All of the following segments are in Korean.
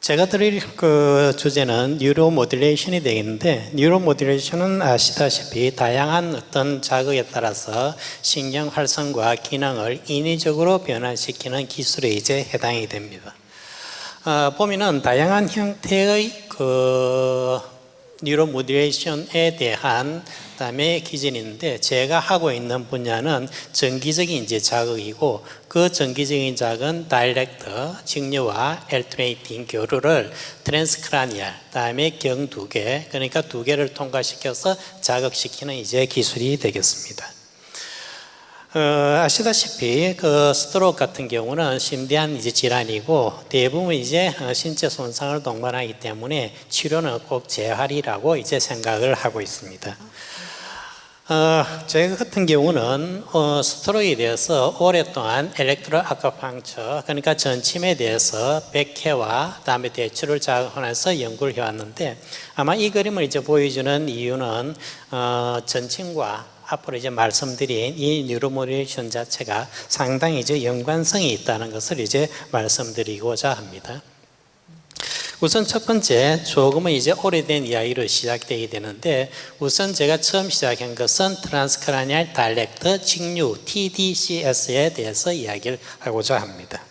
제가 드릴 그 주제는 뉴로 모듈레이션이 되겠는데, 뉴로 모듈레이션은 아시다시피 다양한 어떤 자극에 따라서 신경 활성과 기능을 인위적으로 변화시키는 기술에 이제 해당이 됩니다. 보면은 다양한 형태의 뉴로 모듈레이션에 대한 그다음에 기준이 있는데, 제가 하고 있는 분야는 정기적인 이제 자극이고, 그 정기적인 자극은 다이렉트 직류와 엘트레이팅 교류를 트랜스크라니얼 그다음에 경 2개, 그러니까 2개를 통과시켜서 자극시키는 이제 기술이 되겠습니다. 아시다시피 스트로크 같은 경우는 심대한 이제 질환이고, 대부분 이제 신체 손상을 동반하기 때문에 치료는 꼭 재활이라고 이제 생각을 하고 있습니다. 제가 같은 경우는 스트로크에 대해서 오랫동안 엘렉트로 아쿠펑처, 그러니까 전침에 대해서 100회와 그다음에 대추를 자극하면서 연구를 해왔는데, 아마 이 그림을 이제 보여주는 이유는 전침과 앞으로 이제 말씀드린 이 뉴로모듈레이션 자체가 상당히 이제 연관성이 있다는 것을 이제 말씀드리고자 합니다. 우선 첫 번째, 조금은 이제 오래된 이야기로 시작되게 되는데, 우선 제가 처음 시작한 것은 트랜스크라니얼 다이렉트 직류 TDCS에 대해서 이야기를 하고자 합니다.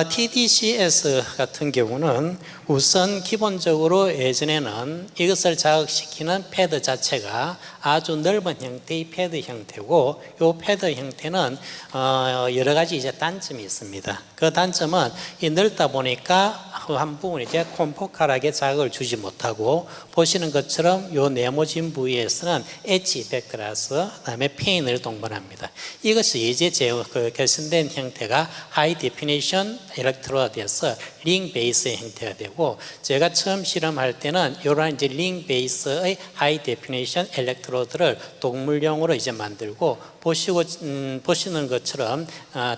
TDCS 같은 경우는 우선 기본적으로 예전에는 이것을 자극시키는 패드 자체가 아주 넓은 형태의 패드 형태고, 이 패드 형태는 여러 가지 이제 단점이 있습니다. 그 단점은 이 넓다 보니까 한 부분 이제 콤포칼하게 자극을 주지 못하고, 보시는 것처럼 이 네모진 부위에서는 엣지 이펙트라서 그다음에 페인을 동반합니다. 이것이 이제 개선된 형태가 하이 데피니션 일렉트로드에서 링 베이스의 형태가 되고, 제가 처음 실험할 때는 이런 이제 링 베이스의 하이 데피니션 일렉트로드를 동물용으로 이제 만들고, 보시는 것처럼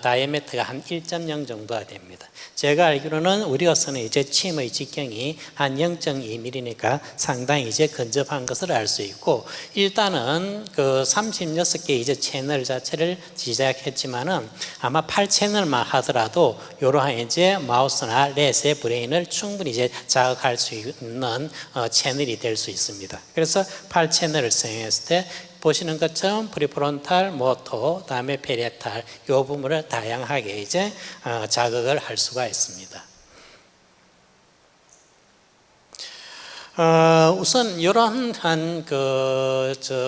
다이아메트가 한 1.0 정도가 됩니다. 제가 알기로는 우리가 쓰는 이제 침의 직경이 한 0.2mm니까 상당히 이제 근접한 것을 알 수 있고, 일단은 36개 이제 채널 자체를 제작했지만은 아마 8채널만 하더라도 이러한 이제 마우스나 렛의 브레인을 충분히 이제 자극할 수 있는 채널이 될 수 있습니다. 그래서 8채널을 사용했을 때 보시는 것처럼 프리프론탈, 모토, 다음에 페리에탈 이 부분을 다양하게 이제 자극을 할 수가 있습니다. 우선 이러한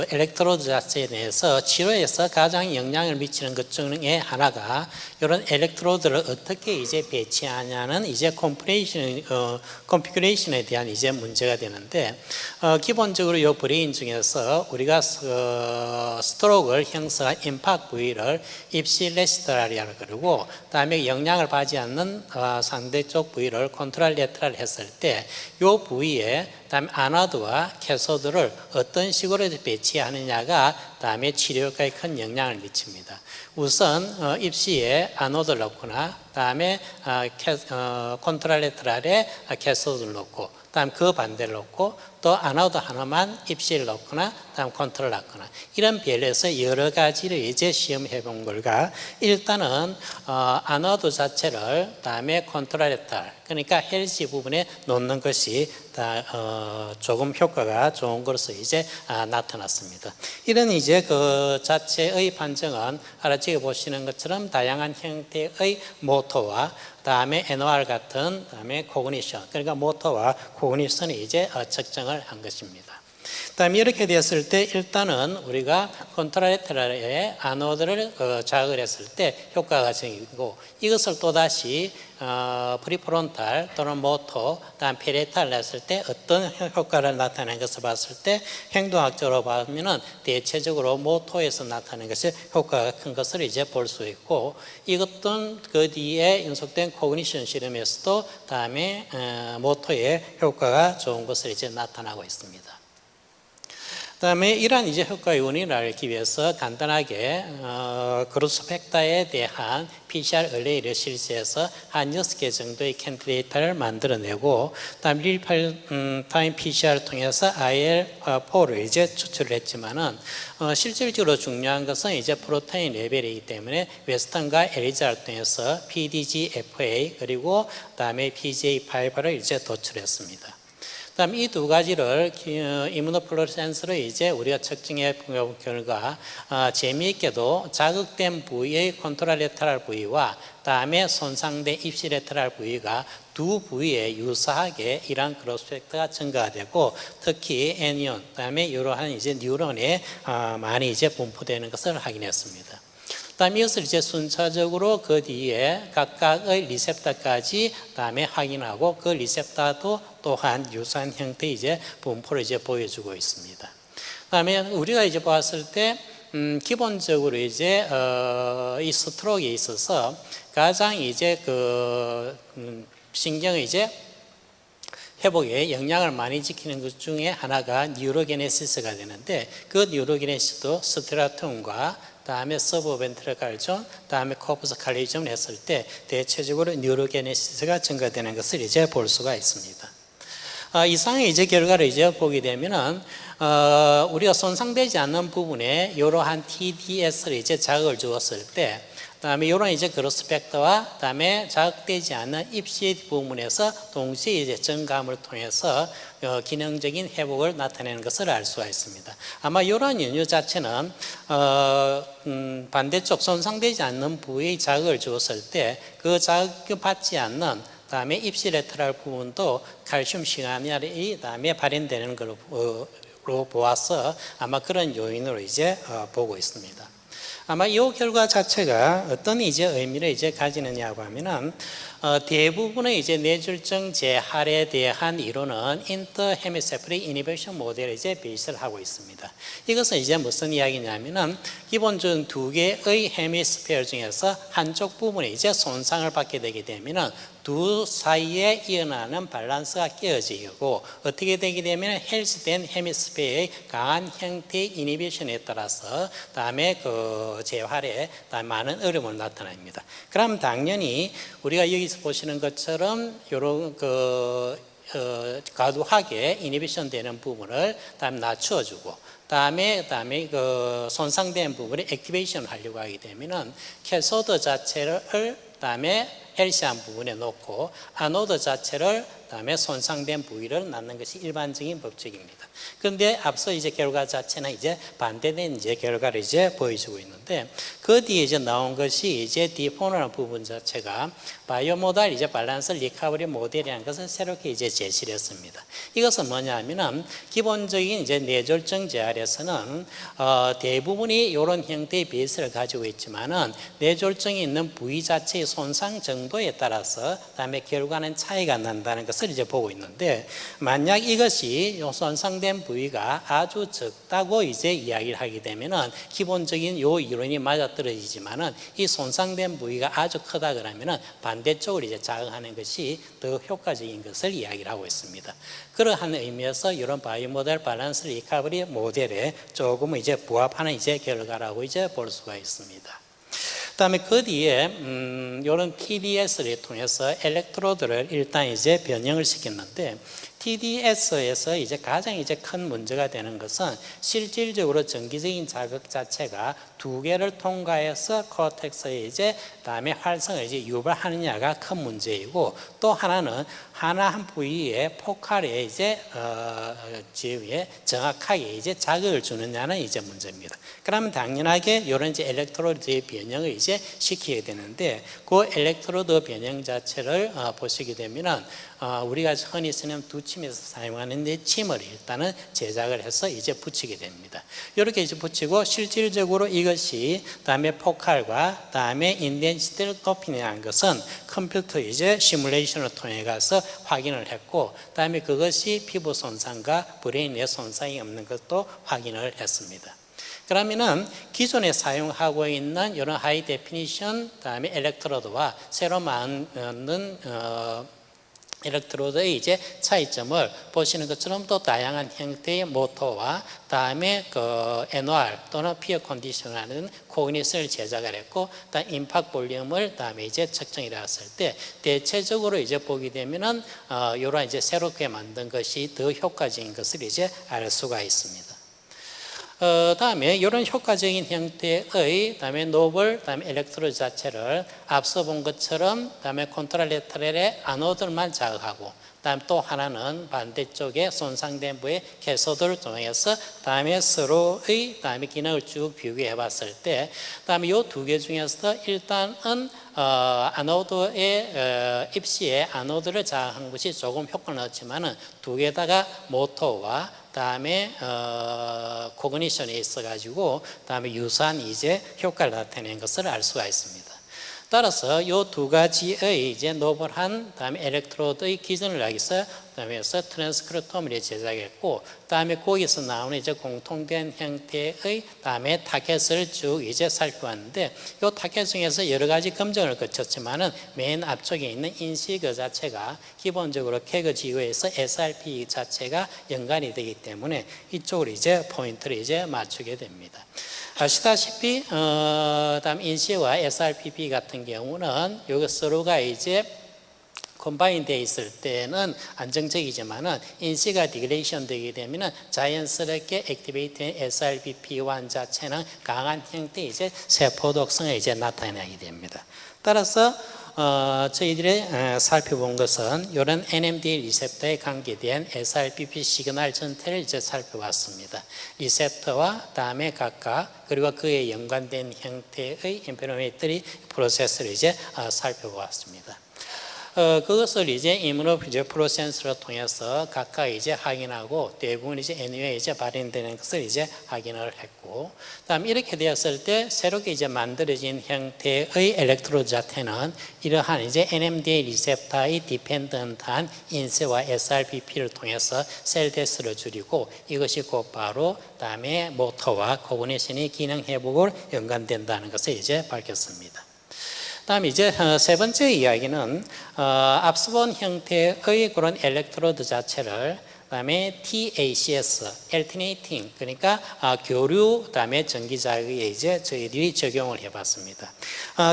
엘렉트로드 자체에 대해서 치료에서 가장 영향을 미치는 것 중에 하나가 이런 엘렉트로드를 어떻게 이제 배치하냐는 이제 컨피규레이션에 대한 이제 문제가 되는데, 기본적으로 이 브레인 중에서 우리가 스트로크를 형성한 임팍트 부위를 입시레시트랄이라고 그러고, 그다음에 영향을 받지 않는 상대쪽 부위를 컨트롤 레트랄 했을 때 이 부위에 다음에 아나드와 캐소드를 어떤 식으로 배치하느냐가 다음에 치료 효과에 큰 영향을 미칩니다. 우선 입시에 아노드를 넣거나, 다음에 컨트라레트랄에 캐소드를 넣고, 다음 그 반대를 넣고, 또 아노드 하나만 입시를 넣거나, 다음 컨트롤을 넣거나, 이런 별에서 여러 가지를 이제 시험해 본 결과, 일단은 아노드 자체를 다음에 컨트라레트랄, 그러니까 헬시 부분에 놓는 것이 조금 효과가 좋은 것으로 이제 나타났습니다. 이런 이제 그 자체의 판정은 아래쪽에 보시는 것처럼 다양한 형태의 모토와 다음에 NOR 같은 다음에 코그니션, 그러니까 모토와 코그니션이 이제 측정을 한 것입니다. 다음에 이렇게 되었을 때 일단은 우리가 컨트라레트랄에 아노드를 자극을 했을 때 효과가 생기고, 이것을 또다시 프리프론탈 또는 모토, 다음 페리에탈을 했을 때 어떤 효과를 나타내는 것을 봤을 때, 행동학적으로 보면은 대체적으로 모토에서 나타내는 것이 효과가 큰 것을 이제 볼 수 있고, 이것도 그 뒤에 연속된 코그니션 실험에서도 다음에 모토의 효과가 좋은 것을 이제 나타나고 있습니다. 그다음에 이러한 이제 효과 요인을 알기 위해서 간단하게 그로스 팩터에 대한 PCR 의뢰를 실시해서 한 6개 정도의 캔디데이터를 만들어내고 그다음 릴타임 PCR을 통해서 IL4를 이제 추출을 했지만은 실질적으로 중요한 것은 이제 프로테인 레벨이기 때문에 웨스턴과 엘리자를 통해서 PDGFA 그리고 그다음에 PGA5를 이제 도출했습니다. 그다음 이 두 가지를 이뮤노플루오레센스로 이제 우리가 측정해 본 결과 재미있게도 자극된 부위의 콘트라레터럴 부위와 다음에 손상된 입시레터럴 부위가 두 부위에 유사하게 이러한 그로스 팩터가 증가가 되고 특히 애니온 그다음에 이러한 이제 뉴런에 많이 이제 분포되는 것을 확인했습니다. 그다음 이것을 이제 순차적으로 그 뒤에 각각의 리셉터까지 다음에 확인하고 그 리셉터도 또한 유사한 형태의 이제 분포를 이제 보여주고 있습니다. 그다음에 우리가 이제 봤을 때 기본적으로 이제 이 스트로크에 있어서 가장 이제 그 신경의 이제 회복에 영향을 많이 지키는 것 중에 하나가 뉴로게네시스가 되는데 그 뉴로게네시스도 스트라툼과 다음에 서브벤트럴칼좀, 다음에 코퍼스 칼리즘을 했을 때 대체적으로 뉴로게네시스가 증가되는 것을 이제 볼 수가 있습니다. 이상의 이제 결과를 이제 보게 되면은 우리가 손상되지 않는 부분에 이러한 TDS를 이제 자극을 주었을 때, 그다음에 이런 이제 그로스 팩터와 그다음에 자극되지 않는 입시 부분에서 동시에 이제 증감을 통해서 기능적인 회복을 나타내는 것을 알 수가 있습니다. 아마 이런 연유 자체는 반대쪽 손상되지 않는 부위에 자극을 주었을 때 그 자극을 받지 않는 다음에 입시레터럴 부분도 칼슘 시그널이 다음에 발현되는 걸로 보아서 아마 그런 요인으로 이제 보고 있습니다. 아마 이 결과 자체가 어떤 이제 의미를 이제 가지느냐고 하면은 대부분의 이제 뇌졸중 재활에 대한 이론은 인터 헤미세프릭 이니베이션 모델을 이제 베이스를 하고 있습니다. 이것은 이제 무슨 이야기냐면은 기본적으로 두 개의 헤미스피어 중에서 한쪽 부분에 이제 손상을 받게 되게 되면은 두 사이에 일어나는 밸런스가 깨어지고 어떻게 되게 되면 헬스된 헤미스피어의 강한 형태의 이니비션에 따라서 다음에 그 재활에 많은 어려움을 나타납니다. 그럼 당연히 우리가 여기서 보시는 것처럼 이런 과도하게 이니비션 되는 부분을 다음 낮추어주고 다음에 그 손상된 부분에 액티베이션을 하려고 하게 되면은 캐소드 자체를 다음에 헬시한 부분에 놓고 아노드 자체를 다음에 손상된 부위를 낳는 것이 일반적인 법칙입니다. 그런데 앞서 이제 결과 자체는 이제 반대된 이제 결과를 이제 보여주고 있는데 그 뒤에 이제 나온 것이 이제 디포너라는 부분 자체가 바이오모달 이제 밸런스 리커버리 모델이라는 것을 새롭게 이제 제시를 했습니다. 이것은 뭐냐면은 기본적인 이제 뇌졸중 재활에서는 대부분이 이런 형태의 베이스를 가지고 있지만은 뇌졸중이 있는 부위 자체의 손상 정도에 따라서 다음에 결과는 차이가 난다는 것을 이제 보고 있는데 만약 이것이 손상된 부위가 아주 적다고 이제 이야기를 하게 되면은 기본적인 요 이론이 맞아떨어지지만은 이 손상된 부위가 아주 크다 그러면은 반대쪽으로 이제 자극하는 것이 더 효과적인 것을 이야기를 하고 있습니다. 그러한 의미에서 이런 바이오모델 밸런스 리커버리 모델에 조금 이제 부합하는 이제 결과라고 이제 볼 수가 있습니다. 그다음에 그 뒤에 이런 TDS를 통해서 엘렉트로드를 일단 이제 변형을 시켰는데 TDS에서 이제 가장 이제 큰 문제가 되는 것은 실질적으로 전기적인 자극 자체가 두 개를 통과해서 코텍스에 이제 다음에 활성을 이제 유발하느냐가 큰 문제이고 또 하나는 하나 한 부위에 포칼에 이제 지위에 정확하게 이제 자극을 주느냐는 이제 문제입니다. 그러면 당연하게 이런 이제 엘렉트로드의 변형을 이제 시키게 되는데 그 엘렉트로드 변형 자체를 보시게 되면은 우리가 흔히 쓰는 두 침에서 사용하는 침을 일단은 제작을 해서 이제 붙이게 됩니다. 이렇게 이제 붙이고 실질적으로 이것이 다음에 포칼과 다음에 인덴시티를 높이냐는 것은 컴퓨터 이제 시뮬레이션을 통해 가서 확인을 했고 다음에 그것이 피부 손상과 브레인의 손상이 없는 것도 확인을 했습니다. 그러면은 기존에 사용하고 있는 이런 하이 데피니션 다음에 엘렉트로드와 새로 만든 일렉트로드의 이제 차이점을 보시는 것처럼 또 다양한 형태의 모터와 다음에 그 NOR 또는 피어 컨디션이라는 코그니션을 제작을 했고, 다음 임팍 볼륨을 다음에 이제 측정해 왔을 때 대체적으로 이제 보게 되면은 이런 이제 새롭게 만든 것이 더 효과적인 것을 이제 알 수가 있습니다. 다음에 이런 효과적인 형태의 다음에 노블, 다음에 일렉트로드 자체를 앞서 본 것처럼 다음에 콘트라레터럴의 아노드만 자극하고, 다음 또 하나는 반대쪽에 손상된 부의 캐소드를 통해서 다음에 서로의 다음에 기능을 쭉 비교해 봤을 때, 다음에 이 두 개 중에서 일단은 아노드의 입시에 아노드를 자극한 것이 조금 효과는 없지만은 두 개다가 모터와 다음에 코그니션이 있어가지고 다음에 유사한 이제 효과를 나타내는 것을 알 수가 있습니다. 따라서 이 두 가지의 이제 노블한 다음에 일렉트로드의 기준을 하기 위해서 다음에서 트랜스크립토미를 제작했고, 다음에 거기서 나오는 이제 공통된 형태의 다음에 타켓을 쭉 이제 살펴봤는데, 이 타켓 중에서 여러 가지 검증을 거쳤지만은 맨 앞쪽에 있는 인식 그 자체가 기본적으로 캐그 지구에서 SRP 자체가 연관이 되기 때문에 이쪽으로 이제 포인트를 이제 맞추게 됩니다. 아시다시피 다음 인시와 SRPP 같은 경우는 여기 서로가 이제 컴바인 되어 있을 때는 안정적이지만은 인시가 디그레이션 되게 되면은 자연스럽게 액티베이트된 SRPP1 자체는 강한 형태의 이제 세포 독성을 이제 나타내게 됩니다. 따라서 저희들이 살펴본 것은 이런 NMDA 리셉터에 관계된 SRPP 시그널 전체를 이제 살펴봤습니다. 리셉터와 다음에 각각 그리고 그에 연관된 형태의 인포메이터리 프로세스를 이제 살펴보았습니다. 그것을 이제 이뮤노 프로센서를 통해서 각각 이제 확인하고 대부분 이제 NU에 이제 발현되는 것을 이제 확인을 했고, 다음 이렇게 되었을 때 새롭게 이제 만들어진 형태의 일렉트로드 자체는 이러한 이제 NMDA 리셉터의 디펜던트한 인세와 SRPP를 통해서 셀 데스를 줄이고, 이것이 곧바로 다음에 모터와 코그니션의 기능 회복을 연관된다는 것을 이제 밝혔습니다. 다음 이제 세 번째 이야기는 앞서 본 형태의 그런 일렉트로드 자체를 그다음에 TACS, Alternating, 그러니까 교류 다음에 전기 자극에 이제 저희들이 적용을 해봤습니다.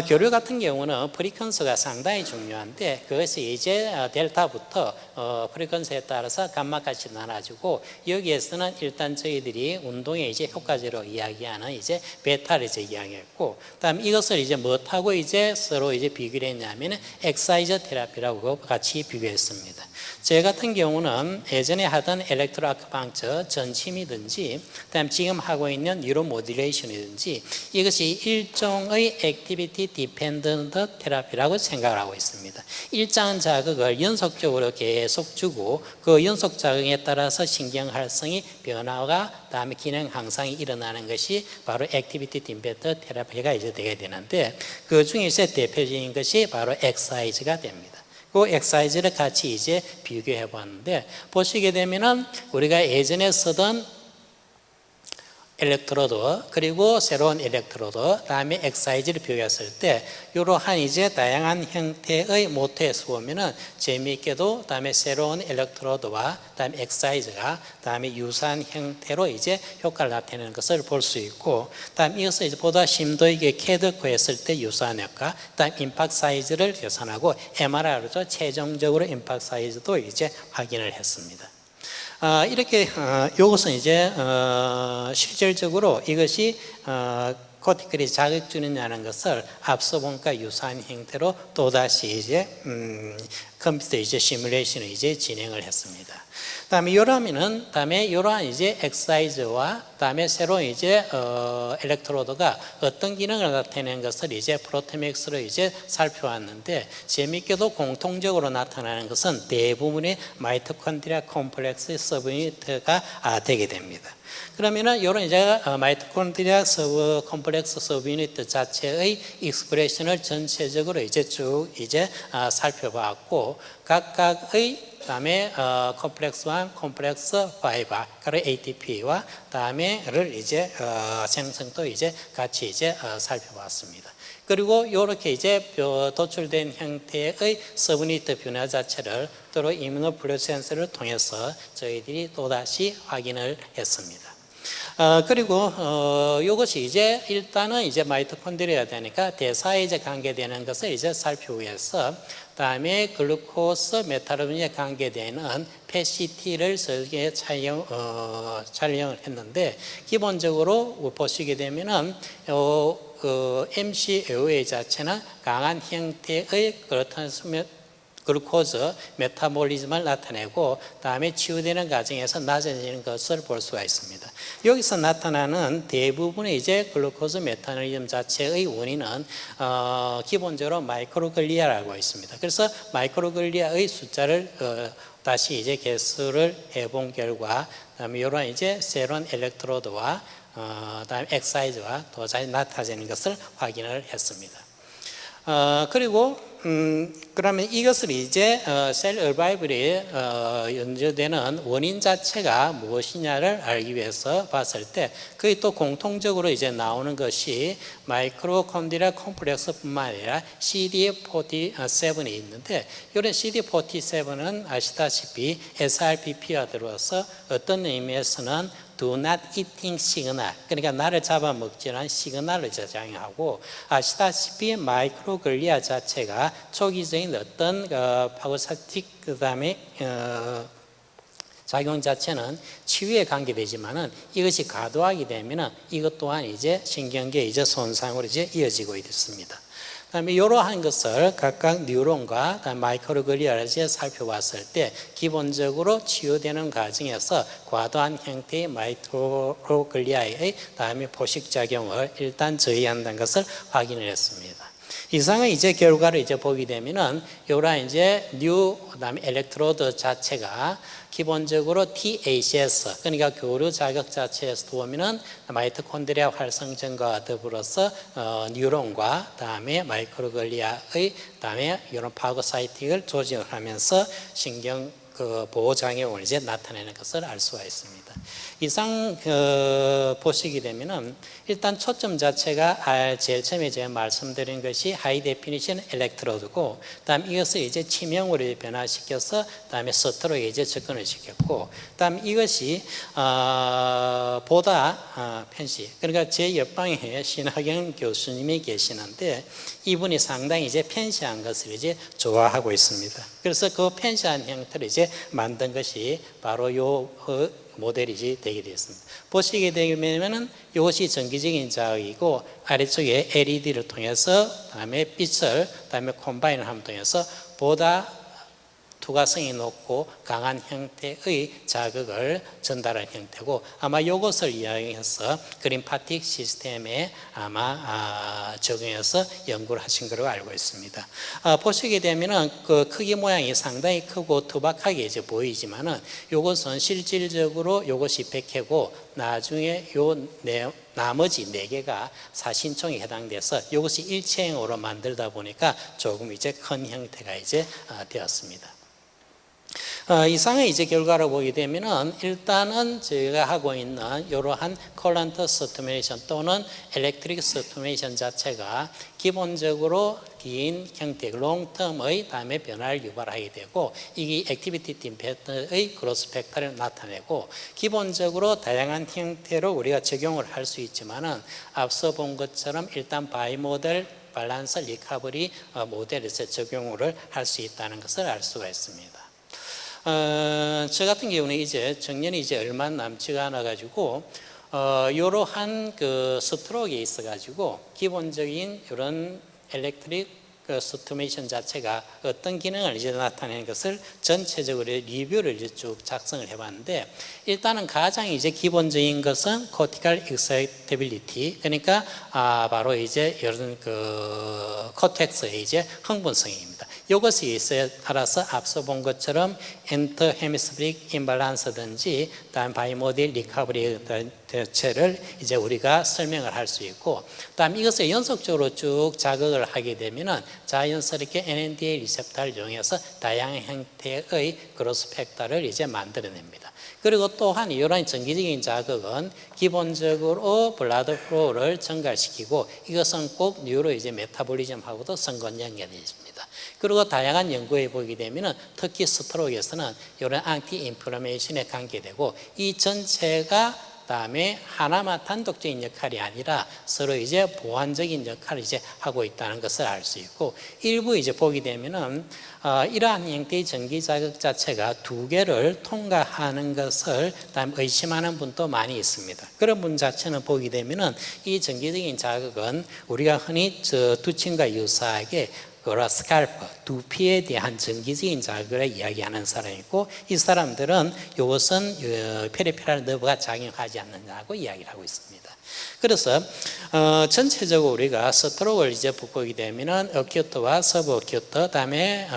교류 같은 경우는 프리퀀스가 상당히 중요한데, 그것이 이제 델타부터 프리퀀스에 따라서 감마까지 나눠지고, 여기에서는 일단 저희들이 운동에 이제 효과적으로 이야기하는 이제 베타를 이제 이야기했고, 다음 이것을 이제 뭐하고 이제 서로 이제 비교를 했냐면은 엑사이저 테라피라고 같이 비교했습니다. 제 같은 경우는 예전에 하던 엘렉트로 아큐펑처 전침이든지 그다음 지금 하고 있는 뉴로 모듈레이션이든지 이것이 일종의 액티비티 디펜던트 테라피라고 생각을 하고 있습니다. 일정한 자극을 연속적으로 계속 주고 그 연속 자극에 따라서 신경 활성이 변화가 다음에 기능 향상이 일어나는 것이 바로 액티비티 디펜던트 테라피가 이제 되게 되는데, 그 중에서 대표적인 것이 바로 엑사이즈가 됩니다. 그 엑사이즈를 같이 이제 비교해 봤는데, 보시게 되면은 우리가 예전에 쓰던 일렉트로드 그리고 새로운 일렉트로드 다음에 엑사이즈를 비교했을 때 이러한 이제 다양한 형태의 모터에서 보면은 재미있게도 다음에 새로운 일렉트로드와 다음에 엑사이즈가 다음에 유사한 형태로 이제 효과를 나타내는 것을 볼 수 있고, 다음 이것을 이제 보다 심도 있게 캐드코 했을 때 유사한 효과, 다음 임팍트 사이즈를 계산하고 MRI로 최종적으로 임팍트 사이즈도 이제 확인을 했습니다. 이렇게 이것은 이제 실질적으로 이것이 코티클이 자극 주느냐는 것을 앞서 본과 유사한 형태로 또다시 이제 컴퓨터 이제 시뮬레이션을 이제 진행을 했습니다. 다음에 요러면은 다음에 요러한 이제 엑사이즈와 다음에 새로운 이제 일렉트로드가 어떤 기능을 나타내는 것을 이제 프로테믹스로 이제 살펴왔는데, 재미있게도 공통적으로 나타나는 것은 대부분의 마이토콘드리아 콤플렉스 서브유니트가 되게 됩니다. 그러면은 이런 이제 마이토콘드리아 콤플렉스 서브유니트 자체의 익스프레션을 전체적으로 이제 쭉 이제 살펴봤고, 각각의 그다음에 콤플렉스 1, 콤플렉스 5, 그리고 ATP와 다음에를 이제 생성도 이제 같이 이제 살펴봤습니다. 그리고 이렇게 이제 도출된 형태의 서브니트 변화 자체를 또로 이뮤노플루센스를 통해서 저희들이 또다시 확인을 했습니다. 그리고 이것이 이제 일단은 이제 마이토콘드리아가 되니까 대사에 이제 관계되는 것을 이제 살피기 위해서 다음에 글루코스 메타보리즘에 관계되는 PET-CT를 저기에 촬영을 했는데 기본적으로 보시게 되면은 MCAOA 자체는 강한 형태의 그렇다는 글루코즈 메타볼리즘을 나타내고 다음에 치유되는 과정에서 낮아지는 것을 볼 수가 있습니다. 여기서 나타나는 대부분의 이제 글루코즈 메타볼리즘 자체의 원인은 기본적으로 마이크로글리아라고 있습니다. 그래서 마이크로글리아의 숫자를 다시 이제 개수를 해본 결과 그다음에 이런 이제 세론 엘렉트로드와 다음 엑사이즈와 도자기 나타지는 것을 확인을 했습니다. 그리고 그러면 이것을 이제 셀 얼바이벌에 연주되는 원인 자체가 무엇이냐를 알기 위해서 봤을 때 그게 또 공통적으로 이제 나오는 것이 마이크로콘드리아 콤플렉스뿐만 아니라 CD47이 있는데 이런 CD47은 아시다시피 SRPP가 들어와서 어떤 의미에서는 do not eating 시그널, 그러니까 나를 잡아먹지는 시그널을 저장하고 아시다시피 마이크로글리아 자체가 초기적인 어떤 파고사틱 그다음에 작용 자체는 치유에 관계되지만은 이것이 과도하게 되면은 이것 또한 이제 신경계 이제 손상으로 이제 이어지고 있습니다. 그다음에 이러한 것을 각각 뉴런과 마이크로글리아를 살펴봤을 때 기본적으로 치유되는 과정에서 과도한 형태의 마이크로글리아의 다음에 포식작용을 일단 저해한다는 것을 확인을 했습니다. 이상의 이제 결과를 이제 보게 되면은 요런 이제 그다음에 엘렉트로드 자체가 기본적으로 THS 그러니까 교류 자극 자체에서 보면은 마이토콘드리아 활성전과 더불어서 뉴런과 다음에 마이크로글리아의 다음에 이런 파고사이틱을 조직을 하면서 신경 보호장애를 이제 나타내는 것을 알 수가 있습니다. 이상 보시게 되면은 일단 초점 자체가 제일 처음에 제가 말씀드린 것이 하이 데피니션 엘렉트로드고, 다음 이것을 이제 치명으로 변화시켜서 다음에 서트로 이제 접근을 시켰고, 다음 이것이 보다 편시, 그러니까 제 옆방에 신하경 교수님이 계시는데 이분이 상당히 이제 편시한 것을 이제 좋아하고 있습니다. 그래서 그 편시한 형태를 이제 만든 것이 바로 요 모델이 되게 되었습니다. 보시게 되면은 이것이 전기적인 자극이고 아래쪽에 LED를 통해서 다음에 빛을 다음에 콤바인을 함 통해서 보다 투과성이 높고 강한 형태의 자극을 전달하는 형태고, 아마 이것을 이용해서 그린파틱 시스템에 아마 적용해서 연구를 하신 걸로 알고 있습니다. 보시게 되면은 그 크기 모양이 상당히 크고 투박하게 이제 보이지만은 이것은 실질적으로 이것이 100회고 나중에 나머지 4개가 사신총에 해당돼서 이것이 일체형으로 만들다 보니까 조금 이제 큰 형태가 이제 되었습니다. 이상의 이제 결과를 보게 되면은 일단은 저희가 하고 있는 이러한 컬런트 스티뮬레이션 또는 일렉트릭 스티뮬레이션 자체가 기본적으로 긴 형태, 롱텀의 다음에 변화를 유발하게 되고 이게 액티비티 팀 패턴의 그로스 팩터를 나타내고 기본적으로 다양한 형태로 우리가 적용을 할 수 있지만은 앞서 본 것처럼 일단 바이모델 밸런스 리커버리 모델에서 적용을 할 수 있다는 것을 알 수가 있습니다. 저 같은 경우는 이제 정년이 이제 얼마 남지가 않아 가지고 이러한 그 스트로크에 있어 가지고 기본적인 이런 일렉트릭 스티뮬레이션 자체가 어떤 기능을 이제 나타내는 것을 전체적으로 리뷰를 이제 쭉 작성을 해봤는데, 일단은 가장 이제 기본적인 것은 코티칼 익사이터빌리티, 그러니까 바로 이제 이런 그 코텍스의 이제 흥분성입니다. 이것이 있어에 따라서 앞서 본 것처럼 엔터 헤미스피릭 임밸런스든지 다음 바이모딜 리커버리 대체를 이제 우리가 설명을 할 수 있고, 다음 이것을 연속적으로 쭉 자극을 하게 되면은 자연스럽게 NMDA 리셉터를 이용해서 다양한 형태의 그로스 팩터를 이제 만들어냅니다. 그리고 또한 이러한 정기적인 자극은 기본적으로 블라드 플로우를 증가시키고 이것은 꼭 뉴로 이제 메타볼리즘하고도 상관 연결되어 있습니다. 그리고 다양한 연구에 보게 되면은 특히 스트로크에서는 이런 안티 인플라메이션에 관계되고 이 전체가 다음에 하나만 단독적인 역할이 아니라 서로 이제 보완적인 역할을 이제 하고 있다는 것을 알 수 있고, 일부 이제 보게 되면은 이러한 형태의 전기 자극 자체가 두 개를 통과하는 것을 다음 의심하는 분도 많이 있습니다. 그런 분 자체는 보게 되면은 이 전기적인 자극은 우리가 흔히 두침과 유사하게 스칼프, 두피에 대한 전기적인 자극을 이야기하는 사람이고, 이 사람들은 이것은 페리페랄 너브가 작용하지 않는다고 이야기를 하고 있습니다. 그래서 전체적으로 우리가 스트로크를 이제 보게 되면은 어큐트와 서브 어큐트, 다음에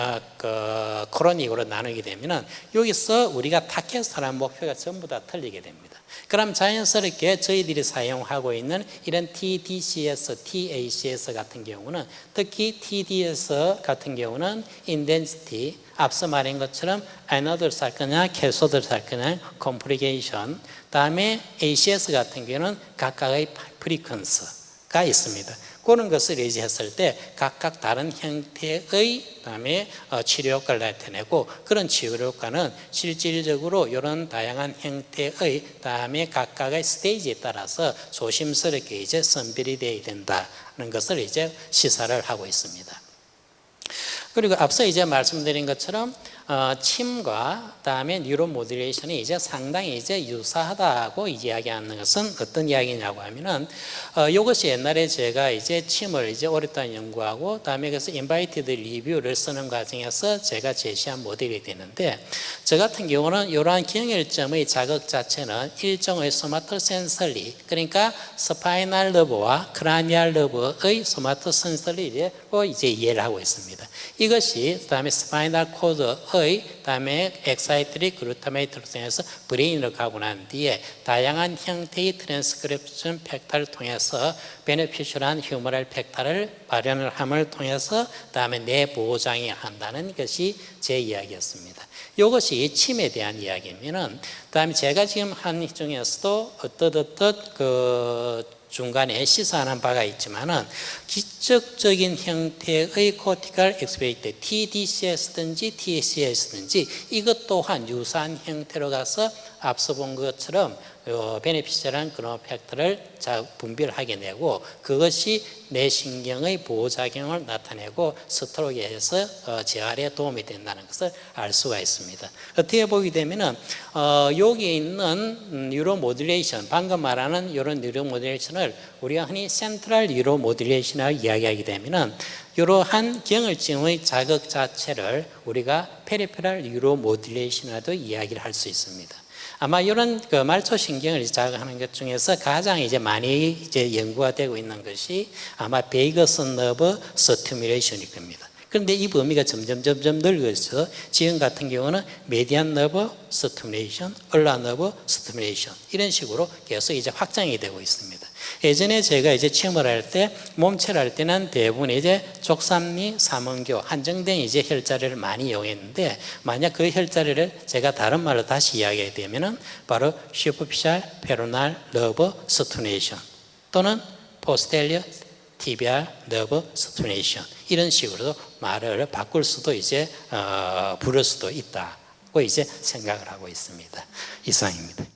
크로닉으로 나누게 되면은 여기서 우리가 타겟하는 목표가 전부 다 틀리게 됩니다. 그럼 자연스럽게 저희들이 사용하고 있는 이런 TDCS, TACS 같은 경우는, 특히 TDS 같은 경우는 인덴시티, 앞서 말한 것처럼 애너드를 살 거냐 캐소드를 살 거냐 컴플리케이션, 다음에 ACS 같은 경우는 각각의 프리퀀스가 있습니다. 그런 것을 예지했을 때 각각 다른 형태의 다음에 치료 효과를 나타내고, 그런 치료 효과는 실질적으로 이런 다양한 형태의 다음에 각각의 스테이지에 따라서 조심스럽게 이제 선별이 되어야 된다는 것을 이제 시사를 하고 있습니다. 그리고 앞서 이제 말씀드린 것처럼 침과 다음에 뉴로 모듈레이션이 이제 상당히 이제 유사하다고 이야기하는 것은 어떤 이야기냐고 하면은 이것이 옛날에 제가 이제 침을 이제 오랫동안 연구하고 다음에 그래서 인바이티드 리뷰를 쓰는 과정에서 제가 제시한 모델이 되는데, 저 같은 경우는 이러한 경혈점의 자극 자체는 일종의 소마토 센서리, 그러니까 스파이널 너브와 크라니얼 너브의 소마토 센서리로 이제 이해를 하고 있습니다. 이것이 그다음에 스파이널 코드의 다음에 엑사이트릭 글루타메이트를 통해서 브레인으로 가고 난 뒤에 다양한 형태의 트랜스크립션 팩터를 통해서 베네피셜한 휴머럴 팩터를 발현을 함을 통해서 다음에 내보장을 한다는 것이 제 이야기였습니다. 이것이 침에 대한 이야기면은, 그다음에 제가 지금 한 중에서도 어떻 중간에 시사하는 바가 있지만은 기적적인 형태의 코티칼 엑스페이트 TDCS든지 TACS든지 이것 또한 유사한 형태로 가서 앞서 본 것처럼 베네피셜한 그런 팩터를 분비하게 되고, 그것이 뇌신경의 보호작용을 나타내고 스트로크에서 재활에 도움이 된다는 것을 알 수가 있습니다. 어떻게 보게 되면은 여기 있는 뉴로 모듈레이션, 방금 말하는 이런 뉴로 모듈레이션을 우리가 흔히 센트럴 뉴로 모듈레이션이라고 이야기하게 되면은 이러한 경혈증의 자극 자체를 우리가 페리페랄 뉴로 모듈레이션이라도 이야기를 할 수 있습니다. 아마 이런 말초신경을 자극하는 것 중에서 가장 이제 많이 이제 연구가 되고 있는 것이 아마 베이거스 너브 스티뮬레이션일 겁니다. 그런데 이 범위가 점점 늘어서 지금 같은 경우는 메디안 너브 스티뮬레이션, 얼라 너브 스티뮬레이션 이런 식으로 계속 이제 확장이 되고 있습니다. 예전에 제가 이제 침을 할 때, 몸체를 할 때는 대부분 이제 족삼리, 삼원교, 한정된 이제 혈자리를 많이 이용했는데, 만약 그 혈자리를 제가 다른 말로 다시 이야기하게 되면은 바로 슈퍼피셜 페로날 러브 스튜네이션 또는 포스텔리어 티비알 러브 스튜네이션 이런 식으로 말을 바꿀 수도 이제 부를 수도 있다고 이제 생각을 하고 있습니다. 이상입니다.